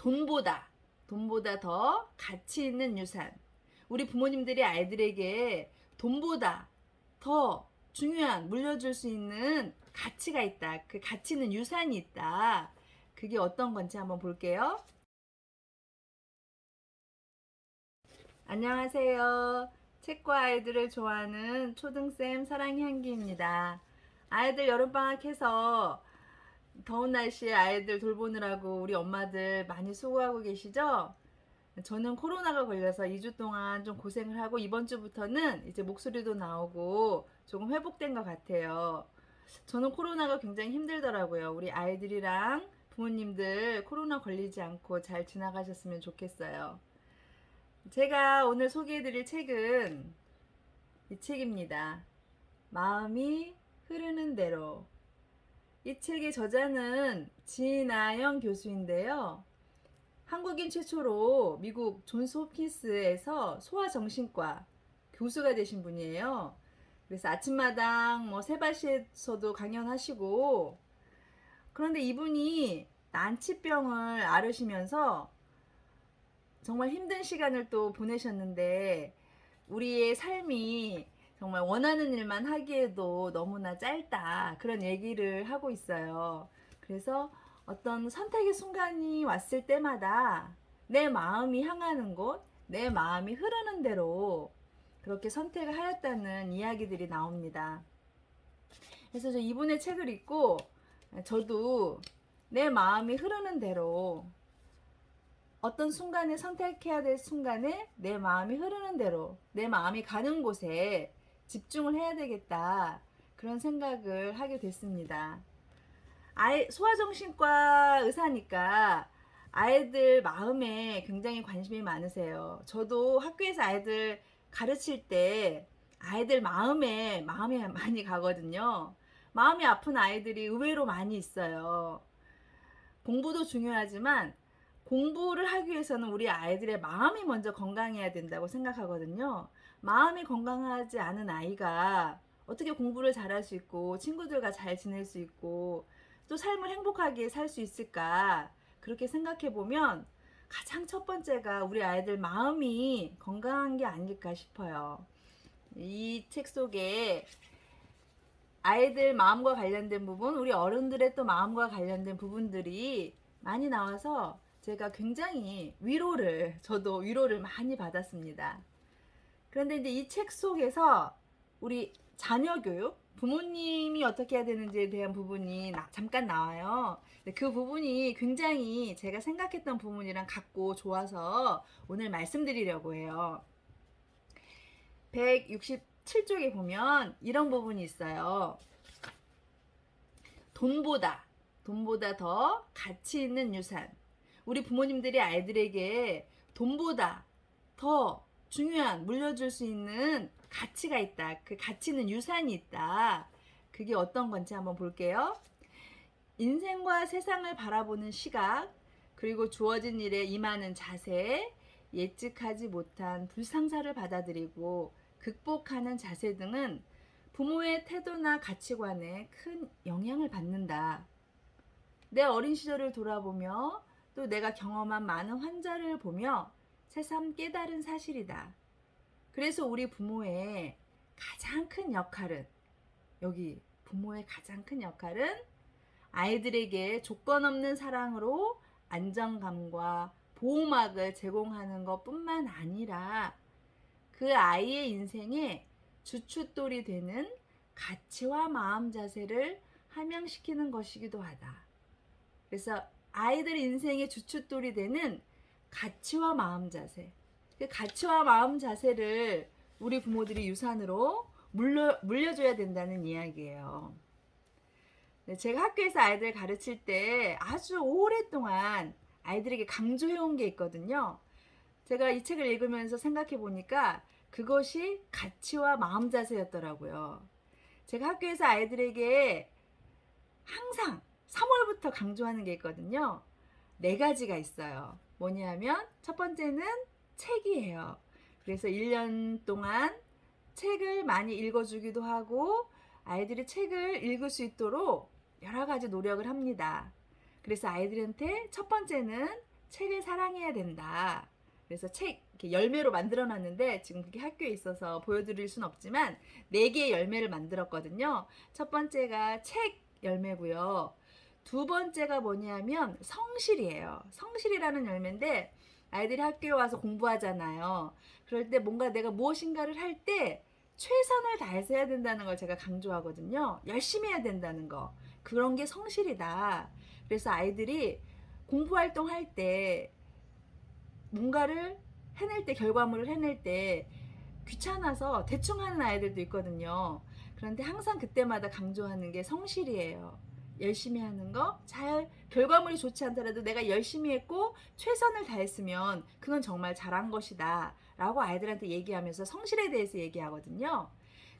돈보다 더 가치 있는 유산. 우리 부모님들이 아이들에게 돈보다 더 중요한 물려줄 수 있는 가치가 있다. 그 가치는 유산이 있다. 그게 어떤 건지 한번 볼게요. 안녕하세요. 책과 아이들을 좋아하는 초등쌤 사랑의 향기입니다. 아이들 여름방학해서 더운 날씨에 아이들 돌보느라고 우리 엄마들 많이 수고하고 계시죠? 저는 코로나가 걸려서 2주 동안 좀 고생을 하고 이번 주부터는 이제 목소리도 나오고 조금 회복된 것 같아요. 저는 코로나가 굉장히 힘들더라고요. 우리 아이들이랑 부모님들 코로나 걸리지 않고 잘 지나가셨으면 좋겠어요. 제가 오늘 소개해드릴 책은 이 책입니다. 마음이 흐르는 대로. 이 책의 저자는 진아영 교수인데요. 한국인 최초로 미국 존스 홉킨스에서 소아정신과 교수가 되신 분이에요. 그래서 아침마당 세바시에서도 강연하시고, 그런데 이분이 난치병을 앓으시면서 정말 힘든 시간을 또 보내셨는데, 우리의 삶이 정말 원하는 일만 하기에도 너무나 짧다, 그런 얘기를 하고 있어요. 그래서 어떤 선택의 순간이 왔을 때마다 내 마음이 향하는 곳, 내 마음이 흐르는 대로 그렇게 선택을 하였다는 이야기들이 나옵니다. 그래서 저 이분의 책을 읽고 저도 내 마음이 흐르는 대로, 어떤 순간에 선택해야 될 순간에 내 마음이 흐르는 대로, 내 마음이 가는 곳에 집중을 해야 되겠다, 그런 생각을 하게 됐습니다. 소아정신과 의사니까 아이들 마음에 굉장히 관심이 많으세요. 저도 학교에서 아이들 가르칠 때 아이들 마음이 많이 가거든요. 마음이 아픈 아이들이 의외로 많이 있어요. 공부도 중요하지만 공부를 하기 위해서는 우리 아이들의 마음이 먼저 건강해야 된다고 생각하거든요. 마음이 건강하지 않은 아이가 어떻게 공부를 잘할 수 있고 친구들과 잘 지낼 수 있고 또 삶을 행복하게 살 수 있을까, 그렇게 생각해 보면 가장 첫 번째가 우리 아이들 마음이 건강한 게 아닐까 싶어요. 이 책 속에 아이들 마음과 관련된 부분, 우리 어른들의 또 마음과 관련된 부분들이 많이 나와서 제가 굉장히 저도 위로를 많이 받았습니다. 그런데 이제 이 책 속에서 우리 자녀 교육, 부모님이 어떻게 해야 되는지에 대한 부분이 잠깐 나와요. 그 부분이 굉장히 제가 생각했던 부분이랑 같고 좋아서 오늘 말씀드리려고 해요. 167쪽에 보면 이런 부분이 있어요. 돈보다 더 가치 있는 유산. 우리 부모님들이 아이들에게 돈보다 더 중요한 물려줄 수 있는 가치가 있다. 그 가치는 유산이 있다. 그게 어떤 건지 한번 볼게요. 인생과 세상을 바라보는 시각, 그리고 주어진 일에 임하는 자세, 예측하지 못한 불상사를 받아들이고 극복하는 자세 등은 부모의 태도나 가치관에 큰 영향을 받는다. 내 어린 시절을 돌아보며 또 내가 경험한 많은 환자를 보며 새삼 깨달은 사실이다. 그래서 우리 부모의 가장 큰 역할은, 여기 부모의 가장 큰 역할은 아이들에게 조건 없는 사랑으로 안정감과 보호막을 제공하는 것뿐만 아니라 그 아이의 인생에 주춧돌이 되는 가치와 마음 자세를 함양시키는 것이기도 하다. 그래서 아이들 인생의 주춧돌이 되는 가치와 마음 자세, 그 가치와 마음 자세를 우리 부모들이 유산으로 물려줘야 된다는 이야기예요. 네, 제가 학교에서 아이들 가르칠 때 아주 오랫동안 아이들에게 강조해온 게 있거든요. 제가 이 책을 읽으면서 생각해 보니까 그것이 가치와 마음 자세였더라고요. 제가 학교에서 아이들에게 항상 3월부터 강조하는 게 있거든요. 4가지가 있어요. 뭐냐면 첫 번째는 책이에요. 그래서 1년 동안 책을 많이 읽어주기도 하고 아이들이 책을 읽을 수 있도록 여러 가지 노력을 합니다. 그래서 아이들한테 첫 번째는 책을 사랑해야 된다. 그래서 책 이렇게 열매로 만들어 놨는데 지금 그게 학교에 있어서 보여드릴 순 없지만 4개의 열매를 만들었거든요. 첫 번째가 책 열매고요. 두 번째가 뭐냐면 성실이에요. 성실이라는 열매인데 아이들이 학교에 와서 공부하잖아요. 그럴 때 뭔가 내가 무엇인가를 할 때 최선을 다해서 해야 된다는 걸 제가 강조하거든요. 열심히 해야 된다는 거. 그런 게 성실이다. 그래서 아이들이 공부 활동할 때 뭔가를 해낼 때, 결과물을 해낼 때 귀찮아서 대충 하는 아이들도 있거든요. 그런데 항상 그때마다 강조하는 게 성실이에요. 열심히 하는 거, 결과물이 좋지 않더라도 내가 열심히 했고 최선을 다했으면 그건 정말 잘한 것이다 라고 아이들한테 얘기하면서 성실에 대해서 얘기하거든요.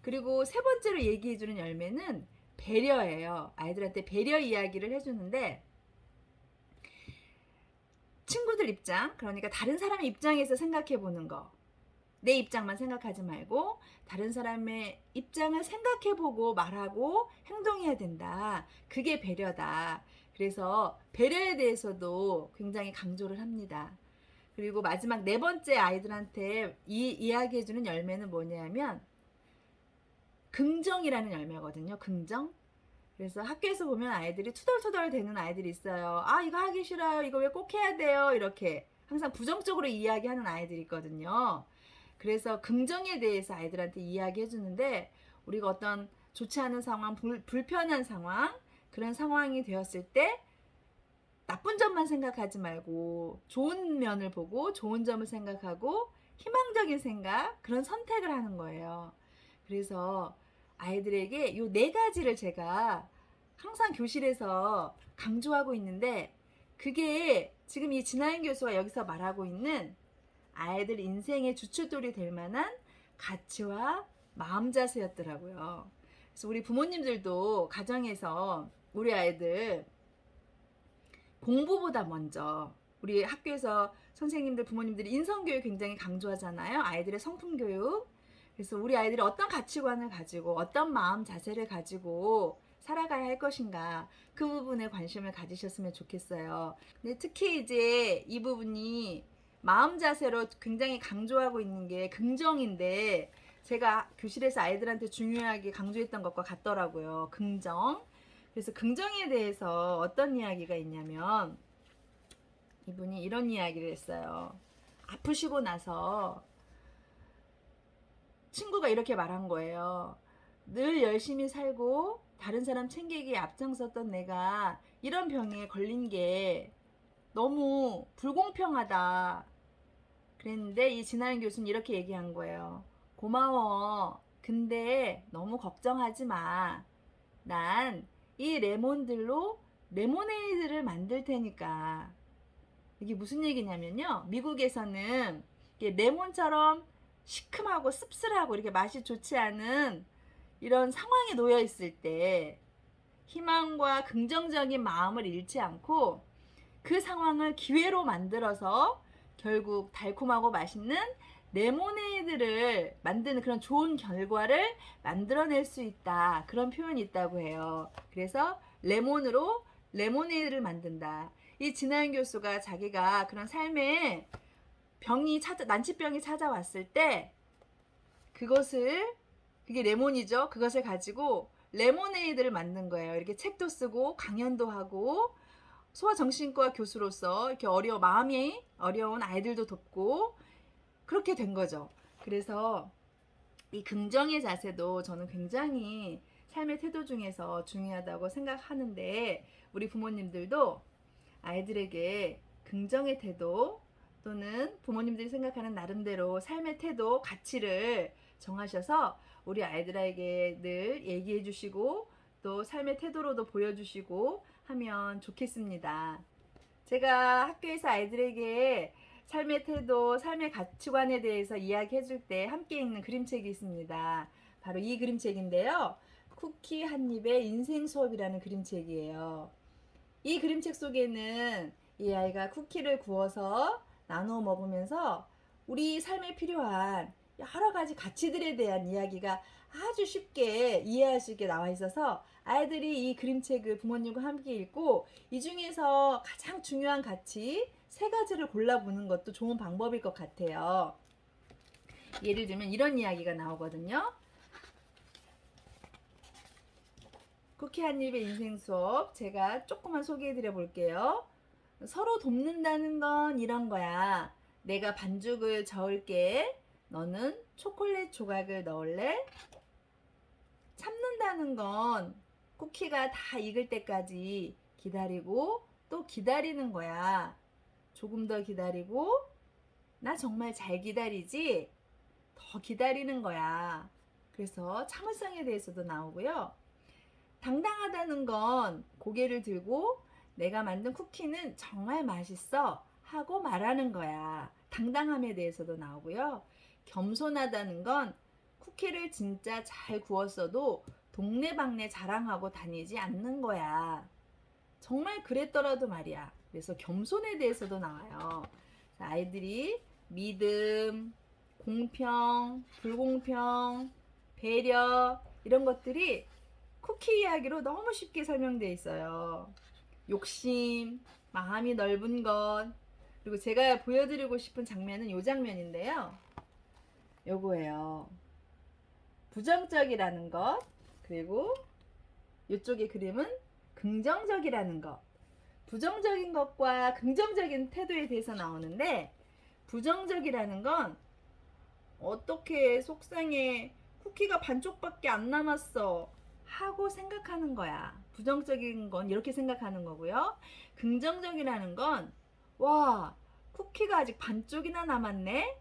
그리고 세 번째로 얘기해주는 열매는 배려예요. 아이들한테 배려 이야기를 해주는데 친구들 입장, 그러니까 다른 사람의 입장에서 생각해 보는 거. 내 입장만 생각하지 말고 다른 사람의 입장을 생각해 보고 말하고 행동해야 된다. 그게 배려다. 그래서 배려에 대해서도 굉장히 강조를 합니다. 그리고 마지막 4번째 아이들한테 이야기해 주는 열매는 뭐냐면 긍정이라는 열매거든요. 긍정. 그래서 학교에서 보면 아이들이 투덜투덜 대는 아이들이 있어요. 아, 이거 하기 싫어요. 이거 왜 꼭 해야 돼요? 이렇게 항상 부정적으로 이야기하는 아이들이 있거든요. 그래서 긍정에 대해서 아이들한테 이야기해 주는데 우리가 어떤 좋지 않은 상황, 불편한 상황, 그런 상황이 되었을 때 나쁜 점만 생각하지 말고 좋은 면을 보고 좋은 점을 생각하고 희망적인 생각, 그런 선택을 하는 거예요. 그래서 아이들에게 이 4가지를 제가 항상 교실에서 강조하고 있는데 그게 지금 이 진아연 교수가 여기서 말하고 있는 아이들 인생의 주춧돌이 될 만한 가치와 마음 자세였더라고요. 그래서 우리 부모님들도 가정에서 우리 아이들 공부보다 먼저 우리 학교에서 선생님들 부모님들이 인성교육 굉장히 강조하잖아요. 아이들의 성품교육. 그래서 우리 아이들이 어떤 가치관을 가지고 어떤 마음 자세를 가지고 살아가야 할 것인가 그 부분에 관심을 가지셨으면 좋겠어요. 근데 특히 이제 이 부분이 마음 자세로 굉장히 강조하고 있는 게 긍정인데 제가 교실에서 아이들한테 중요하게 강조했던 것과 같더라고요. 긍정. 그래서 긍정에 대해서 어떤 이야기가 있냐면 이분이 이런 이야기를 했어요. 아프시고 나서 친구가 이렇게 말한 거예요. 늘 열심히 살고 다른 사람 챙기기에 앞장섰던 내가 이런 병에 걸린 게 너무 불공평하다. 그랬는데 이 진아연 교수는 이렇게 얘기한 거예요. 고마워. 근데 너무 걱정하지 마. 난 이 레몬들로 레모네이드를 만들 테니까. 이게 무슨 얘기냐면요. 미국에서는 레몬처럼 시큼하고 씁쓸하고 이렇게 맛이 좋지 않은 이런 상황에 놓여 있을 때 희망과 긍정적인 마음을 잃지 않고 그 상황을 기회로 만들어서 결국 달콤하고 맛있는 레모네이드를 만드는 그런 좋은 결과를 만들어낼 수 있다. 그런 표현이 있다고 해요. 그래서 레몬으로 레모네이드를 만든다. 이 진아연 교수가 자기가 그런 삶에 난치병이 찾아왔을 때 그게 레몬이죠. 그것을 가지고 레모네이드를 만든 거예요. 이렇게 책도 쓰고 강연도 하고 소아정신과 교수로서 이렇게 마음이 어려운 아이들도 돕고 그렇게 된 거죠. 그래서 이 긍정의 자세도 저는 굉장히 삶의 태도 중에서 중요하다고 생각하는데 우리 부모님들도 아이들에게 긍정의 태도 또는 부모님들이 생각하는 나름대로 삶의 태도, 가치를 정하셔서 우리 아이들에게 늘 얘기해 주시고 또 삶의 태도로도 보여주시고 하면 좋겠습니다. 제가 학교에서 아이들에게 삶의 태도, 삶의 가치관에 대해서 이야기해 줄 때 함께 읽는 그림책이 있습니다. 바로 이 그림책인데요. 쿠키 한 입의 인생 수업이라는 그림책이에요. 이 그림책 속에는 이 아이가 쿠키를 구워서 나누어 먹으면서 우리 삶에 필요한 여러 가지 가치들에 대한 이야기가 아주 쉽게 이해할 수 있게 나와 있어서 아이들이 이 그림책을 부모님과 함께 읽고 이 중에서 가장 중요한 가치 세 가지를 골라보는 것도 좋은 방법일 것 같아요. 예를 들면 이런 이야기가 나오거든요. 쿠키 한 입의 인생 수업 제가 조금만 소개해 드려 볼게요. 서로 돕는다는 건 이런 거야. 내가 반죽을 저을게. 너는 초콜릿 조각을 넣을래? 참는다는 건 쿠키가 다 익을 때까지 기다리고 또 기다리는 거야. 조금 더 기다리고 나 정말 잘 기다리지? 더 기다리는 거야. 그래서 참을성에 대해서도 나오고요. 당당하다는 건 고개를 들고 내가 만든 쿠키는 정말 맛있어 하고 말하는 거야. 당당함에 대해서도 나오고요. 겸손하다는 건 쿠키를 진짜 잘 구웠어도 동네방네 자랑하고 다니지 않는 거야. 정말 그랬더라도 말이야. 그래서 겸손에 대해서도 나와요. 아이들이 믿음, 공평, 불공평, 배려 이런 것들이 쿠키 이야기로 너무 쉽게 설명되어 있어요. 욕심, 마음이 넓은 것, 그리고 제가 보여드리고 싶은 장면은 이 장면인데요. 요거예요. 부정적이라는 것, 그리고 이쪽의 그림은 긍정적이라는 것. 부정적인 것과 긍정적인 태도에 대해서 나오는데, 부정적이라는 건 어떻게 속상해, 쿠키가 반쪽밖에 안 남았어 하고 생각하는 거야. 부정적인 건 이렇게 생각하는 거고요. 긍정적이라는 건 와, 쿠키가 아직 반쪽이나 남았네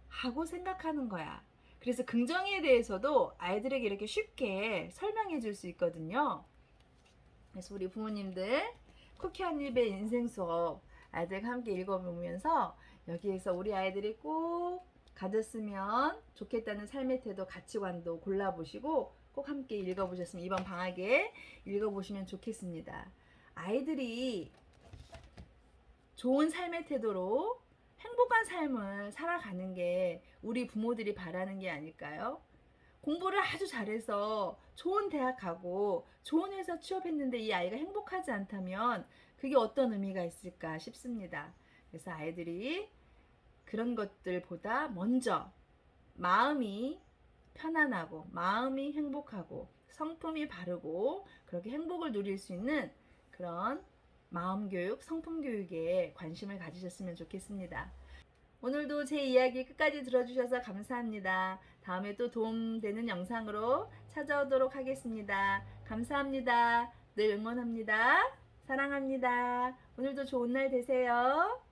하고 생각하는 거야. 그래서 긍정에 대해서도 아이들에게 이렇게 쉽게 설명해 줄 수 있거든요. 그래서 우리 부모님들 쿠키 한 입의 인생 수업 아이들과 함께 읽어보면서 여기에서 우리 아이들이 꼭 가졌으면 좋겠다는 삶의 태도, 가치관도 골라보시고 꼭 함께 읽어보셨으면 이번 방학에 읽어보시면 좋겠습니다. 아이들이 좋은 삶의 태도로 행복한 삶을 살아가는 게 우리 부모들이 바라는 게 아닐까요? 공부를 아주 잘해서 좋은 대학 가고 좋은 회사 취업했는데 이 아이가 행복하지 않다면 그게 어떤 의미가 있을까 싶습니다. 그래서 아이들이 그런 것들보다 먼저 마음이 편안하고 마음이 행복하고 성품이 바르고 그렇게 행복을 누릴 수 있는 그런 마음교육, 성품교육에 관심을 가지셨으면 좋겠습니다. 오늘도 제 이야기 끝까지 들어주셔서 감사합니다. 다음에 또 도움되는 영상으로 찾아오도록 하겠습니다. 감사합니다. 늘 응원합니다. 사랑합니다. 오늘도 좋은 날 되세요.